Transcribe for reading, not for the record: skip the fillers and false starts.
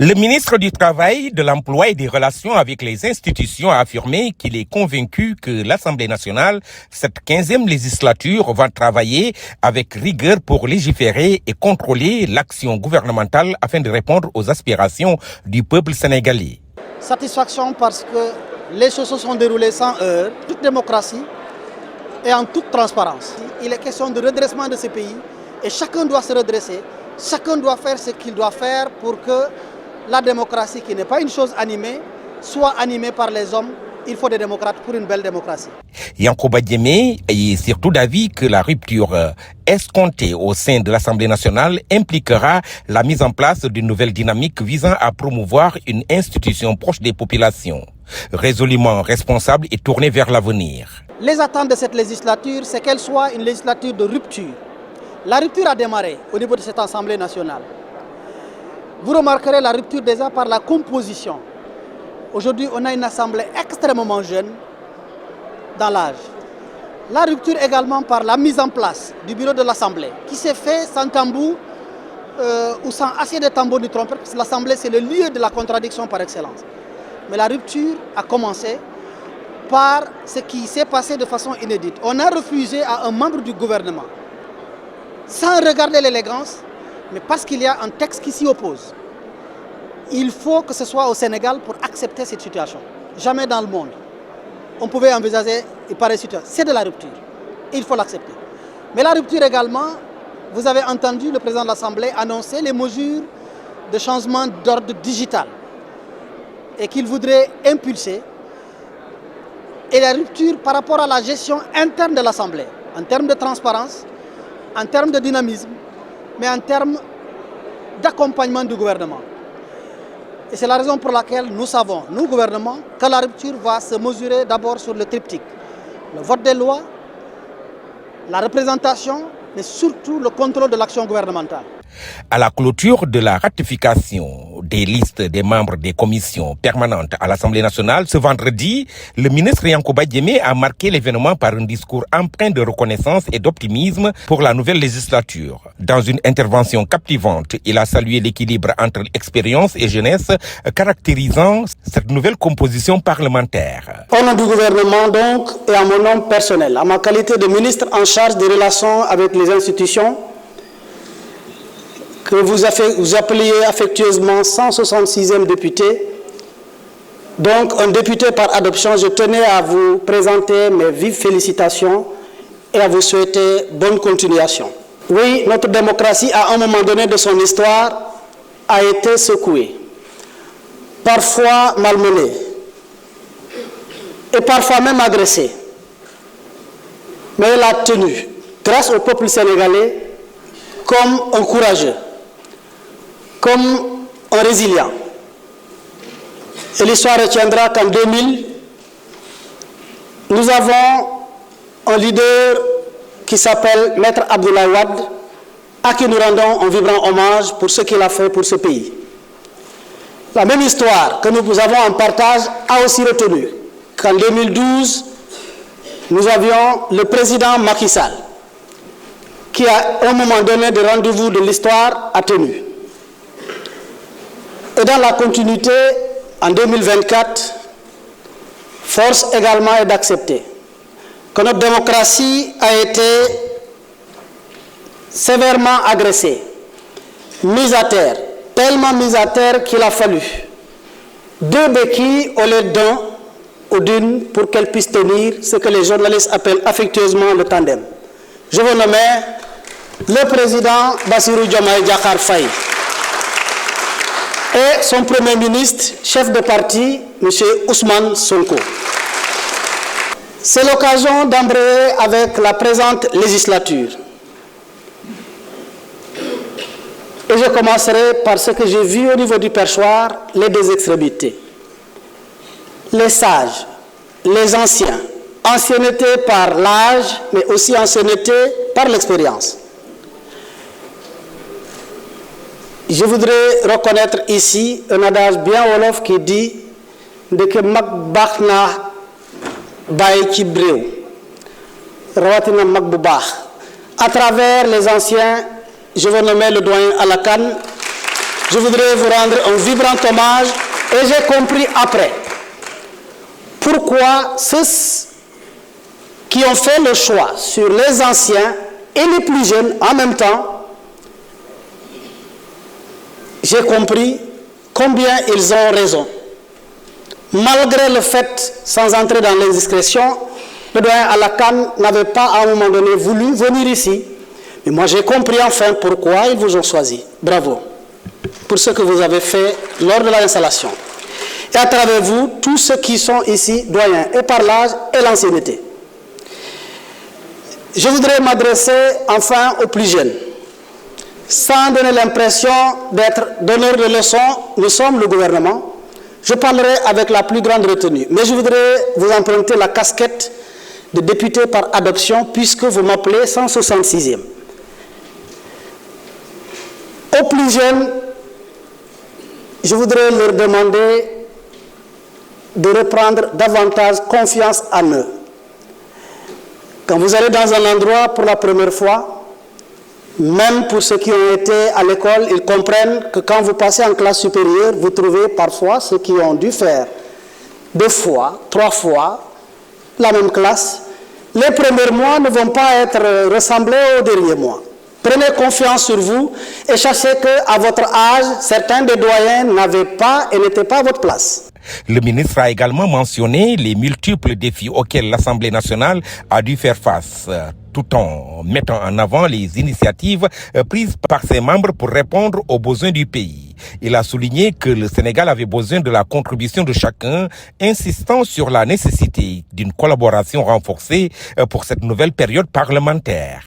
Le ministre du Travail, de l'Emploi et des Relations avec les institutions a affirmé qu'il est convaincu que l'Assemblée nationale, cette 15e législature, va travailler avec rigueur pour légiférer et contrôler l'action gouvernementale afin de répondre aux aspirations du peuple sénégalais. Satisfaction parce que les choses se sont déroulées sans heurts, toute démocratie et en toute transparence. Il est question de redressement de ce pays et chacun doit se redresser, chacun doit faire ce qu'il doit faire pour que la démocratie, qui n'est pas une chose animée, soit animée par les hommes. Il faut des démocrates pour une belle démocratie. Yankoba Diémé est surtout d'avis que la rupture escomptée au sein de l'Assemblée nationale impliquera la mise en place d'une nouvelle dynamique visant à promouvoir une institution proche des populations, résolument responsable et tournée vers l'avenir. Les attentes de cette législature, c'est qu'elle soit une législature de rupture. La rupture a démarré au niveau de cette Assemblée nationale. Vous remarquerez la rupture déjà par la composition. Aujourd'hui, on a une assemblée extrêmement jeune dans l'âge. La rupture également par la mise en place du bureau de l'Assemblée, qui s'est fait sans tambour ou sans assez de tambour ni trompette, parce que l'Assemblée, c'est le lieu de la contradiction par excellence. Mais la rupture a commencé par ce qui s'est passé de façon inédite. On a refusé à un membre du gouvernement, sans regarder l'élégance, mais parce qu'il y a un texte qui s'y oppose. Il faut que ce soit au Sénégal pour accepter cette situation. Jamais dans le monde, on pouvait envisager une pareille situation. C'est de la rupture. Il faut l'accepter. Mais la rupture également, vous avez entendu le président de l'Assemblée annoncer les mesures de changement d'ordre digital et qu'il voudrait impulser. Et la rupture par rapport à la gestion interne de l'Assemblée, en termes de transparence, en termes de dynamisme, mais en termes d'accompagnement du gouvernement. Et c'est la raison pour laquelle nous savons, nous, gouvernement, que la rupture va se mesurer d'abord sur le triptyque. Le vote des lois, la représentation, mais surtout le contrôle de l'action gouvernementale. À la clôture de la ratification des listes des membres des commissions permanentes à l'Assemblée nationale, ce vendredi, le ministre Yankoba Diémé a marqué l'événement par un discours empreint de reconnaissance et d'optimisme pour la nouvelle législature. Dans une intervention captivante, il a salué l'équilibre entre expérience et jeunesse caractérisant cette nouvelle composition parlementaire. Au nom du gouvernement donc, et à mon nom personnel, à ma qualité de ministre en charge des relations avec les institutions, que vous appeliez affectueusement 166e député, donc un député par adoption, je tenais à vous présenter mes vives félicitations et à vous souhaiter bonne continuation. Oui, notre démocratie, à un moment donné de son histoire, a été secouée, parfois malmenée et parfois même agressée. Mais elle a tenu, grâce au peuple sénégalais, comme un courageux, comme un résilient. Et l'histoire retiendra qu'en 2000, nous avons un leader qui s'appelle Maître Abdoulaye Wade, à qui nous rendons un vibrant hommage pour ce qu'il a fait pour ce pays. La même histoire que nous avons en partage a aussi retenu qu'en 2012, nous avions le président Macky Sall, qui à un moment donné de rendez-vous de l'histoire a tenu. Et dans la continuité, en 2024, force également est d'accepter que notre démocratie a été sévèrement agressée, mise à terre, tellement mise à terre qu'il a fallu 2 béquilles au lieu d'un ou d'une pour qu'elle puisse tenir ce que les journalistes appellent affectueusement le tandem. Je vous nomme le président Bassirou Diomaye Diakhar Faye et son premier ministre, chef de parti, M. Ousmane Sonko. C'est l'occasion d'embrayer avec la présente législature. Et je commencerai par ce que j'ai vu au niveau du perchoir, les 2 extrémités. Les sages, les anciens, ancienneté par l'âge, mais aussi ancienneté par l'expérience. Je voudrais reconnaître ici un adage bien wolof qui dit de que mag baxna bay ci brew rawatina mag bu bax. À travers les anciens, je veux nommer le doyen Alakan, je voudrais vous rendre un vibrant hommage et j'ai compris après pourquoi ceux qui ont fait le choix sur les anciens et les plus jeunes en même temps, j'ai compris combien ils ont raison. Malgré le fait, sans entrer dans les discrétions, le doyen Alakan n'avait pas à un moment donné voulu venir ici. Mais moi j'ai compris enfin pourquoi ils vous ont choisi. Bravo pour ce que vous avez fait lors de l'installation. Et à travers vous, tous ceux qui sont ici, doyens, et par l'âge et l'ancienneté. Je voudrais m'adresser enfin aux plus jeunes. Sans donner l'impression d'être donneur de leçons, nous sommes le gouvernement. Je parlerai avec la plus grande retenue. Mais je voudrais vous emprunter la casquette de député par adoption puisque vous m'appelez 166e. Aux plus jeunes, je voudrais leur demander de reprendre davantage confiance en eux. Quand vous allez dans un endroit pour la première fois, même pour ceux qui ont été à l'école, ils comprennent que quand vous passez en classe supérieure, vous trouvez parfois ceux qui ont dû faire 2 fois, 3 fois la même classe. Les premiers mois ne vont pas être ressemblés aux derniers mois. Prenez confiance sur vous et sachez qu'à votre âge, certains des doyens n'avaient pas et n'étaient pas à votre place. Le ministre a également mentionné les multiples défis auxquels l'Assemblée nationale a dû faire face, tout en mettant en avant les initiatives prises par ses membres pour répondre aux besoins du pays. Il a souligné que le Sénégal avait besoin de la contribution de chacun, insistant sur la nécessité d'une collaboration renforcée pour cette nouvelle période parlementaire.